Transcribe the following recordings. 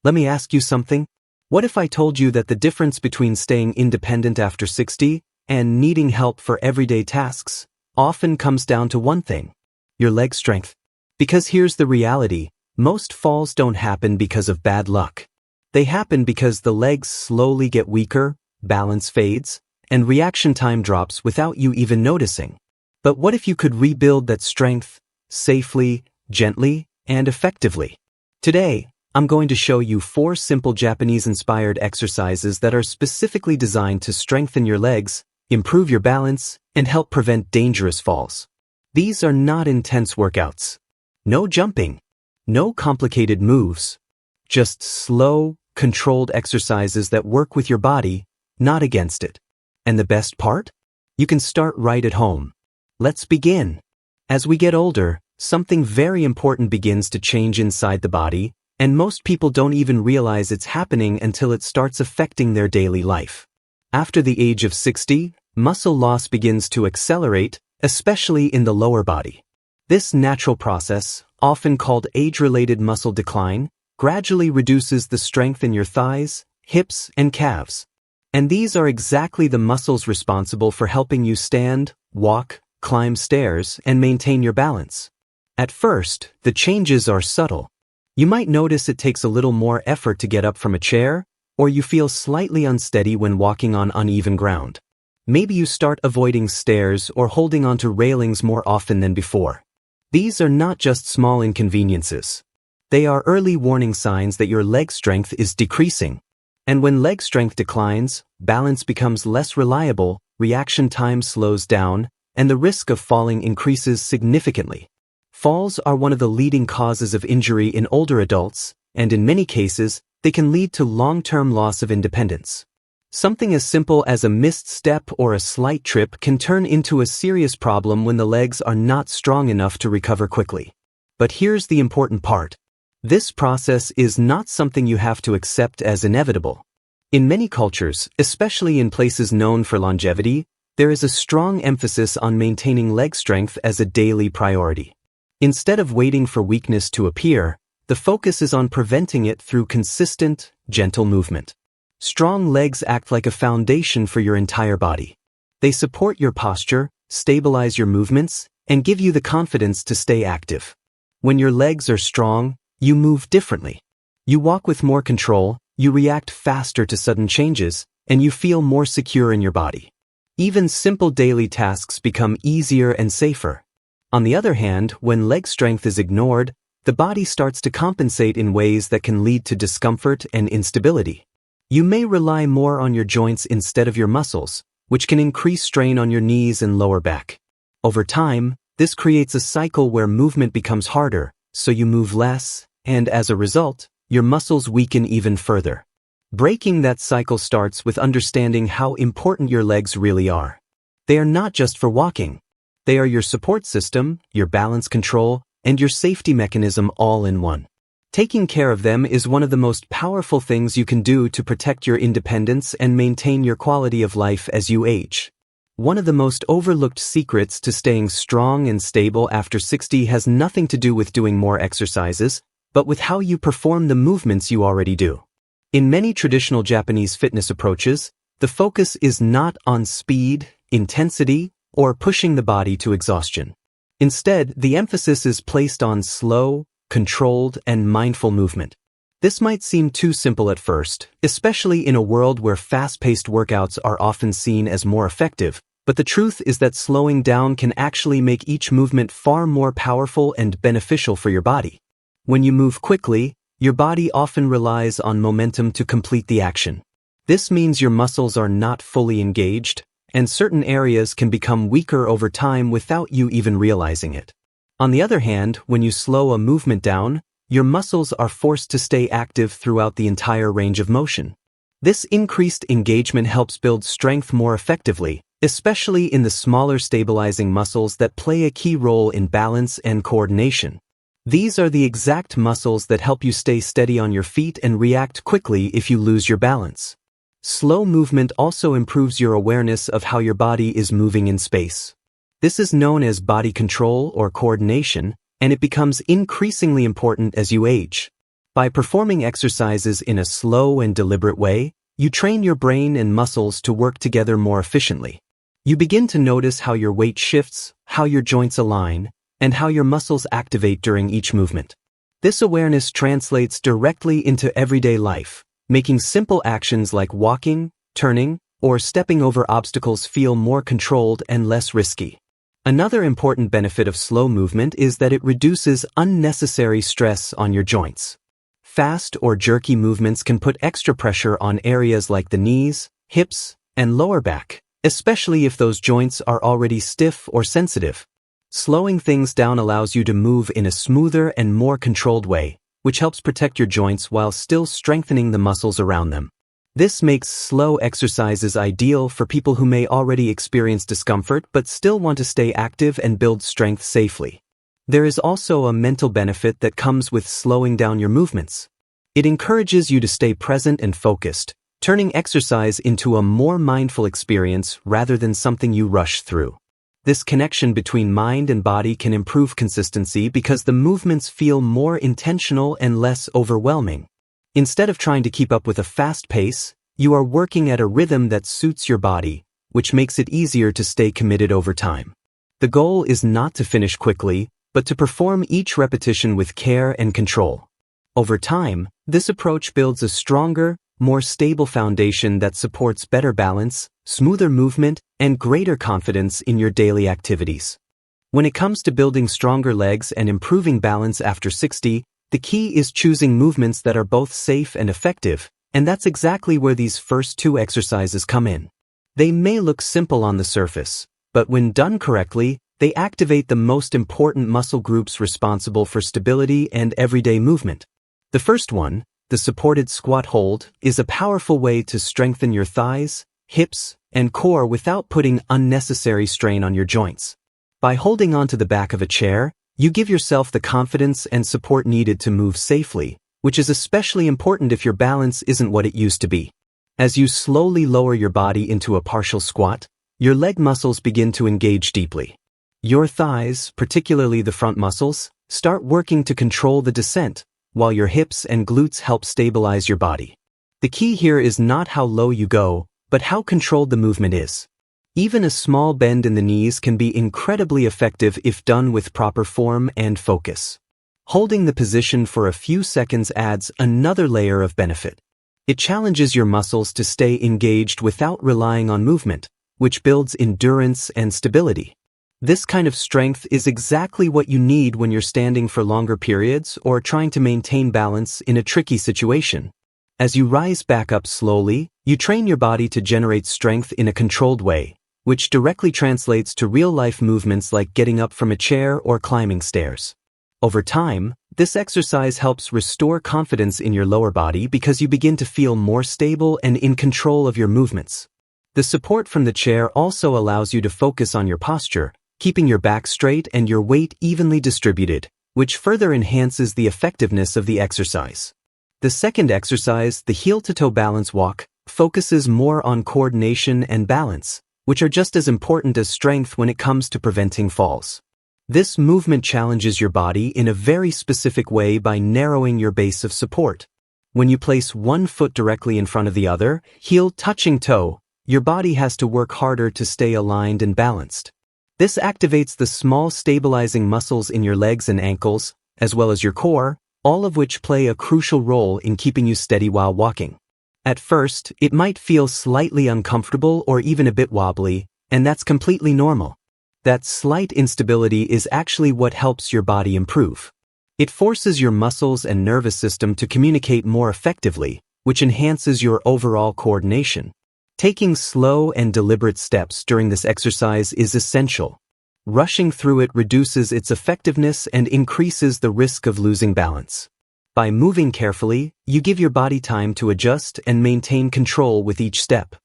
Let me ask you something. What if I told you that the difference between staying independent after 60 and needing help for everyday tasks often comes down to one thing: your leg strength? Because here's the reality: most falls don't happen because of bad luck. They happen because the legs slowly get weaker, balance fades, and reaction time drops without you even noticing. But what if you could rebuild that strength safely, gently, and effectively? Today, I'm going to show you 4 simple Japanese-inspired exercises that are specifically designed to strengthen your legs, improve your balance, and help prevent dangerous falls. These are not intense workouts. No jumping. No complicated moves. Just slow, controlled exercises that work with your body, not against it. And the best part? You can start right at home. Let's begin. As we get older, something very important begins to change inside the body, and most people don't even realize it's happening until it starts affecting their daily life. After the age of 60, muscle loss begins to accelerate, especially in the lower body. This natural process, often called age-related muscle decline, gradually reduces the strength in your thighs, hips, and calves. And these are exactly the muscles responsible for helping you stand, walk, climb stairs, and maintain your balance. At first, the changes are subtle. You might notice it takes a little more effort to get up from a chair, or you feel slightly unsteady when walking on uneven ground. Maybe you start avoiding stairs or holding onto railings more often than before. These are not just small inconveniences. They are early warning signs that your leg strength is decreasing. And when leg strength declines, balance becomes less reliable, reaction time slows down, and the risk of falling increases significantly. Falls are one of the leading causes of injury in older adults, and in many cases, they can lead to long-term loss of independence. Something as simple as a missed step or a slight trip can turn into a serious problem when the legs are not strong enough to recover quickly. But here's the important part. This process is not something you have to accept as inevitable. In many cultures, especially in places known for longevity, there is a strong emphasis on maintaining leg strength as a daily priority. Instead of waiting for weakness to appear, the focus is on preventing it through consistent, gentle movement. Strong legs act like a foundation for your entire body. They support your posture, stabilize your movements, and give you the confidence to stay active. When your legs are strong, you move differently. You walk with more control, you react faster to sudden changes, and you feel more secure in your body. Even simple daily tasks become easier and safer. On the other hand, when leg strength is ignored, the body starts to compensate in ways that can lead to discomfort and instability. You may rely more on your joints instead of your muscles, which can increase strain on your knees and lower back. Over time, this creates a cycle where movement becomes harder, so you move less, and as a result, your muscles weaken even further. Breaking that cycle starts with understanding how important your legs really are. They are not just for walking. They are your support system, your balance control, and your safety mechanism all in one. Taking care of them is one of the most powerful things you can do to protect your independence and maintain your quality of life as you age. One of the most overlooked secrets to staying strong and stable after 60 has nothing to do with doing more exercises, but with how you perform the movements you already do. In many traditional Japanese fitness approaches, the focus is not on speed, intensity, or pushing the body to exhaustion. Instead, the emphasis is placed on slow, controlled, and mindful movement. This might seem too simple at first, especially in a world where fast-paced workouts are often seen as more effective, but the truth is that slowing down can actually make each movement far more powerful and beneficial for your body. When you move quickly, your body often relies on momentum to complete the action. This means your muscles are not fully engaged, and certain areas can become weaker over time without you even realizing it. On the other hand, when you slow a movement down, your muscles are forced to stay active throughout the entire range of motion. This increased engagement helps build strength more effectively, especially in the smaller stabilizing muscles that play a key role in balance and coordination. These are the exact muscles that help you stay steady on your feet and react quickly if you lose your balance. Slow movement also improves your awareness of how your body is moving in space. This is known as body control or coordination, and it becomes increasingly important as you age. By performing exercises in a slow and deliberate way, you train your brain and muscles to work together more efficiently. You begin to notice how your weight shifts, how your joints align, and how your muscles activate during each movement. This awareness translates directly into everyday life, making simple actions like walking, turning, or stepping over obstacles feel more controlled and less risky. Another important benefit of slow movement is that it reduces unnecessary stress on your joints. Fast or jerky movements can put extra pressure on areas like the knees, hips, and lower back, especially if those joints are already stiff or sensitive. Slowing things down allows you to move in a smoother and more controlled way, which helps protect your joints while still strengthening the muscles around them. This makes slow exercises ideal for people who may already experience discomfort but still want to stay active and build strength safely. There is also a mental benefit that comes with slowing down your movements. It encourages you to stay present and focused, turning exercise into a more mindful experience rather than something you rush through. This connection between mind and body can improve consistency because the movements feel more intentional and less overwhelming. Instead of trying to keep up with a fast pace, you are working at a rhythm that suits your body, which makes it easier to stay committed over time. The goal is not to finish quickly, but to perform each repetition with care and control. Over time, this approach builds a stronger, more stable foundation that supports better balance, smoother movement, and greater confidence in your daily activities. When it comes to building stronger legs and improving balance after 60, the key is choosing movements that are both safe and effective, and that's exactly where these first two exercises come in. They may look simple on the surface, but when done correctly, they activate the most important muscle groups responsible for stability and everyday movement. The first one, the supported squat hold, is a powerful way to strengthen your thighs, hips, and core without putting unnecessary strain on your joints. By holding onto the back of a chair, you give yourself the confidence and support needed to move safely, which is especially important if your balance isn't what it used to be. As you slowly lower your body into a partial squat, your leg muscles begin to engage deeply. Your thighs, particularly the front muscles, start working to control the descent, while your hips and glutes help stabilize your body. The key here is not how low you go, but how controlled the movement is. Even a small bend in the knees can be incredibly effective if done with proper form and focus. Holding the position for a few seconds adds another layer of benefit. It challenges your muscles to stay engaged without relying on movement, which builds endurance and stability. This kind of strength is exactly what you need when you're standing for longer periods or trying to maintain balance in a tricky situation. As you rise back up slowly, you train your body to generate strength in a controlled way, which directly translates to real-life movements like getting up from a chair or climbing stairs. Over time, this exercise helps restore confidence in your lower body because you begin to feel more stable and in control of your movements. The support from the chair also allows you to focus on your posture, keeping your back straight and your weight evenly distributed, which further enhances the effectiveness of the exercise. The second exercise, the heel-to-toe balance walk, focuses more on coordination and balance, which are just as important as strength when it comes to preventing falls. This movement challenges your body in a very specific way by narrowing your base of support. When you place one foot directly in front of the other, heel touching toe, your body has to work harder to stay aligned and balanced. This activates the small stabilizing muscles in your legs and ankles, as well as your core, all of which play a crucial role in keeping you steady while walking. At first, it might feel slightly uncomfortable or even a bit wobbly, and that's completely normal. That slight instability is actually what helps your body improve. It forces your muscles and nervous system to communicate more effectively, which enhances your overall coordination. Taking slow and deliberate steps during this exercise is essential. Rushing through it reduces its effectiveness and increases the risk of losing balance. By moving carefully, you give your body time to adjust and maintain control with each step.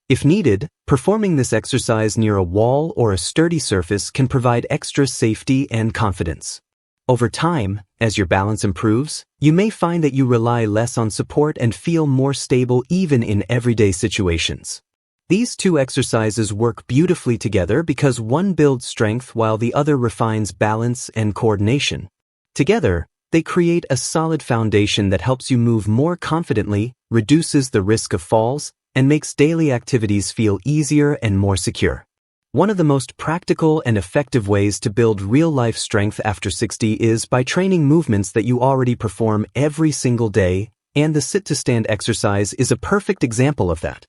If needed, performing this exercise near a wall or a sturdy surface can provide extra safety and confidence. Over time, as your balance improves, you may find that you rely less on support and feel more stable even in everyday situations. These two exercises work beautifully together because one builds strength while the other refines balance and coordination. Together, They create a solid foundation that helps you move more confidently, reduces the risk of falls, and makes daily activities feel easier and more secure. One of the most practical and effective ways to build real-life strength after 60 is by training movements that you already perform every single day, and the sit-to-stand exercise is a perfect example of that.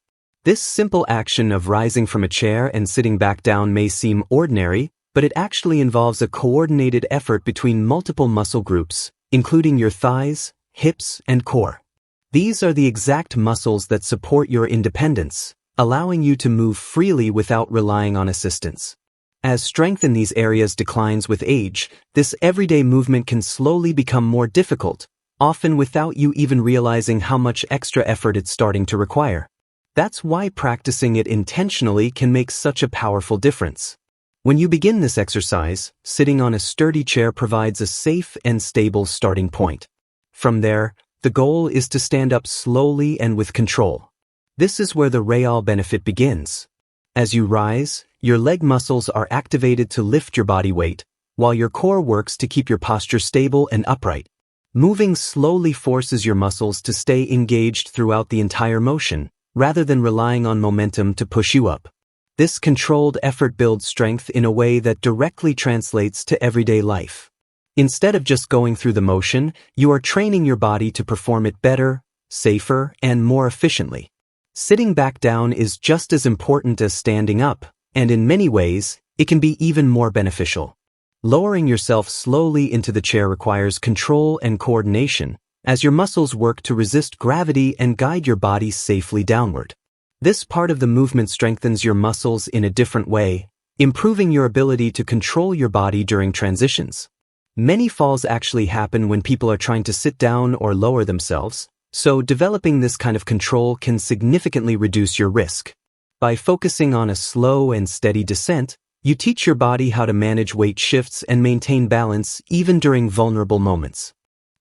This simple action of rising from a chair and sitting back down may seem ordinary, but it actually involves a coordinated effort between multiple muscle groups, including your thighs, hips, and core. These are the exact muscles that support your independence, allowing you to move freely without relying on assistance. As strength in these areas declines with age, this everyday movement can slowly become more difficult, often without you even realizing how much extra effort it's starting to require. That's why practicing it intentionally can make such a powerful difference. When you begin this exercise, sitting on a sturdy chair provides a safe and stable starting point. From there, the goal is to stand up slowly and with control. This is where the real benefit begins. As you rise, your leg muscles are activated to lift your body weight, while your core works to keep your posture stable and upright. Moving slowly forces your muscles to stay engaged throughout the entire motion, rather than relying on momentum to push you up. This controlled effort builds strength in a way that directly translates to everyday life. Instead of just going through the motion, you are training your body to perform it better, safer, and more efficiently. Sitting back down is just as important as standing up, and in many ways, it can be even more beneficial. Lowering yourself slowly into the chair requires control and coordination, as your muscles work to resist gravity and guide your body safely downward. This part of the movement strengthens your muscles in a different way, improving your ability to control your body during transitions. Many falls actually happen when people are trying to sit down or lower themselves, so developing this kind of control can significantly reduce your risk. By focusing on a slow and steady descent, you teach your body how to manage weight shifts and maintain balance even during vulnerable moments.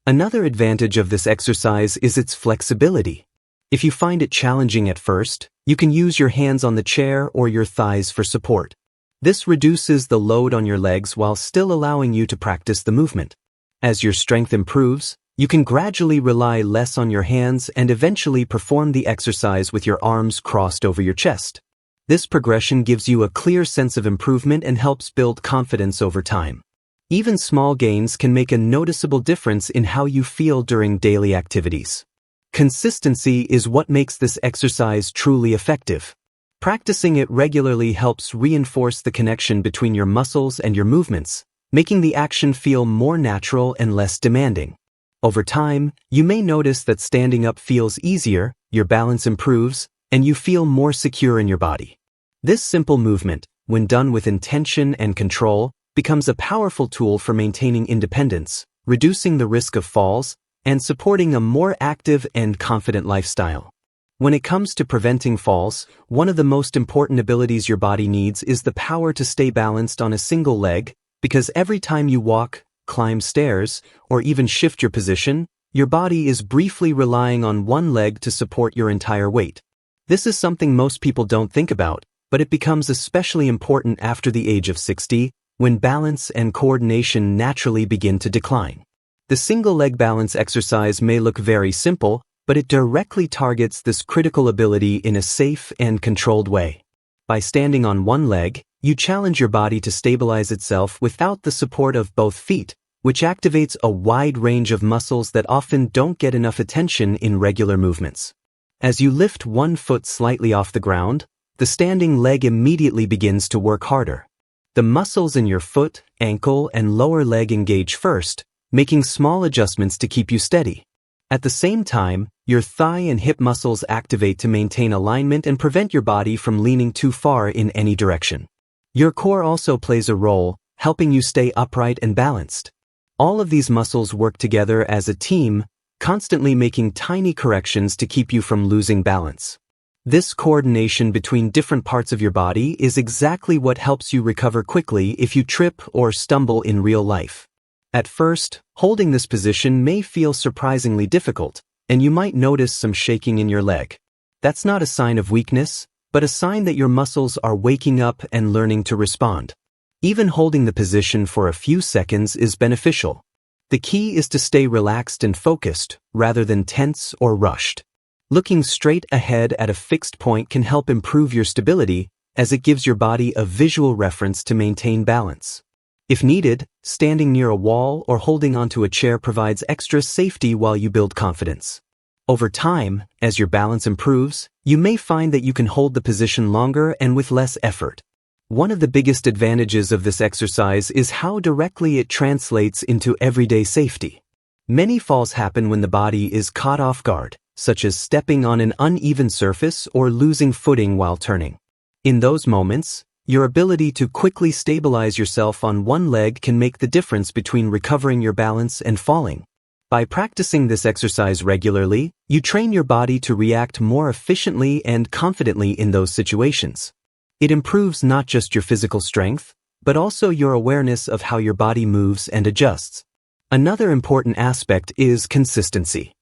Another advantage of this exercise is its flexibility. If you find it challenging at first, you can use your hands on the chair or your thighs for support. This reduces the load on your legs while still allowing you to practice the movement. As your strength improves, you can gradually rely less on your hands and eventually perform the exercise with your arms crossed over your chest. This progression gives you a clear sense of improvement and helps build confidence over time. Even small gains can make a noticeable difference in how you feel during daily activities. Consistency is what makes this exercise truly effective. Practicing it regularly helps reinforce the connection between your muscles and your movements, making the action feel more natural and less demanding. Over time, you may notice that standing up feels easier, your balance improves, and you feel more secure in your body. This simple movement, when done with intention and control, becomes a powerful tool for maintaining independence, reducing the risk of falls, and supporting a more active and confident lifestyle. When it comes to preventing falls, one of the most important abilities your body needs is the power to stay balanced on a single leg, because every time you walk, climb stairs, or even shift your position, your body is briefly relying on one leg to support your entire weight. This is something most people don't think about, but it becomes especially important after the age of 60, when balance and coordination naturally begin to decline. The single leg balance exercise may look very simple, but it directly targets this critical ability in a safe and controlled way. By standing on one leg, you challenge your body to stabilize itself without the support of both feet, which activates a wide range of muscles that often don't get enough attention in regular movements. As you lift one foot slightly off the ground, the standing leg immediately begins to work harder. The muscles in your foot, ankle, and lower leg engage first, making small adjustments to keep you steady. At the same time, your thigh and hip muscles activate to maintain alignment and prevent your body from leaning too far in any direction. Your core also plays a role, helping you stay upright and balanced. All of these muscles work together as a team, constantly making tiny corrections to keep you from losing balance. This coordination between different parts of your body is exactly what helps you recover quickly if you trip or stumble in real life. At first, holding this position may feel surprisingly difficult, and you might notice some shaking in your leg. That's not a sign of weakness, but a sign that your muscles are waking up and learning to respond. Even holding the position for a few seconds is beneficial. The key is to stay relaxed and focused, rather than tense or rushed. Looking straight ahead at a fixed point can help improve your stability, as it gives your body a visual reference to maintain balance. If needed, standing near a wall or holding onto a chair provides extra safety while you build confidence. Over time, as your balance improves, you may find that you can hold the position longer and with less effort. One of the biggest advantages of this exercise is how directly it translates into everyday safety. Many falls happen when the body is caught off guard, such as stepping on an uneven surface or losing footing while turning. In those moments, your ability to quickly stabilize yourself on one leg can make the difference between recovering your balance and falling. By practicing this exercise regularly, you train your body to react more efficiently and confidently in those situations. It improves not just your physical strength, but also your awareness of how your body moves and adjusts. Another important aspect is consistency.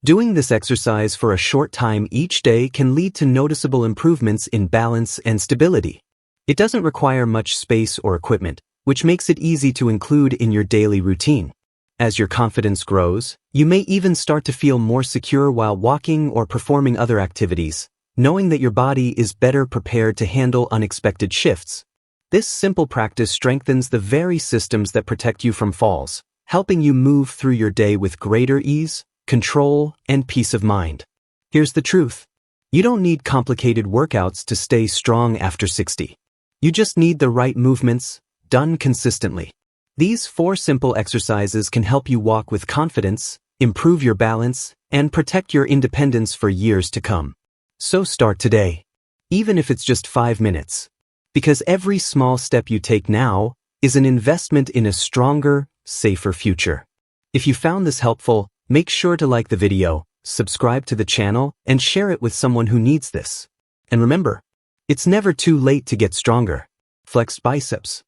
Doing this exercise for a short time each day can lead to noticeable improvements in balance and stability. It doesn't require much space or equipment, which makes it easy to include in your daily routine. As your confidence grows, you may even start to feel more secure while walking or performing other activities, knowing that your body is better prepared to handle unexpected shifts. This simple practice strengthens the very systems that protect you from falls, helping you move through your day with greater ease, control, and peace of mind. Here's the truth. You don't need complicated workouts to stay strong after 60. You just need the right movements, done consistently. These 4 simple exercises can help you walk with confidence, improve your balance, and protect your independence for years to come. So start today, even if it's just 5 minutes. Because every small step you take now is an investment in a stronger, safer future. If you found this helpful, make sure to like the video, subscribe to the channel, and share it with someone who needs this. And remember, it's never too late to get stronger. Flex biceps.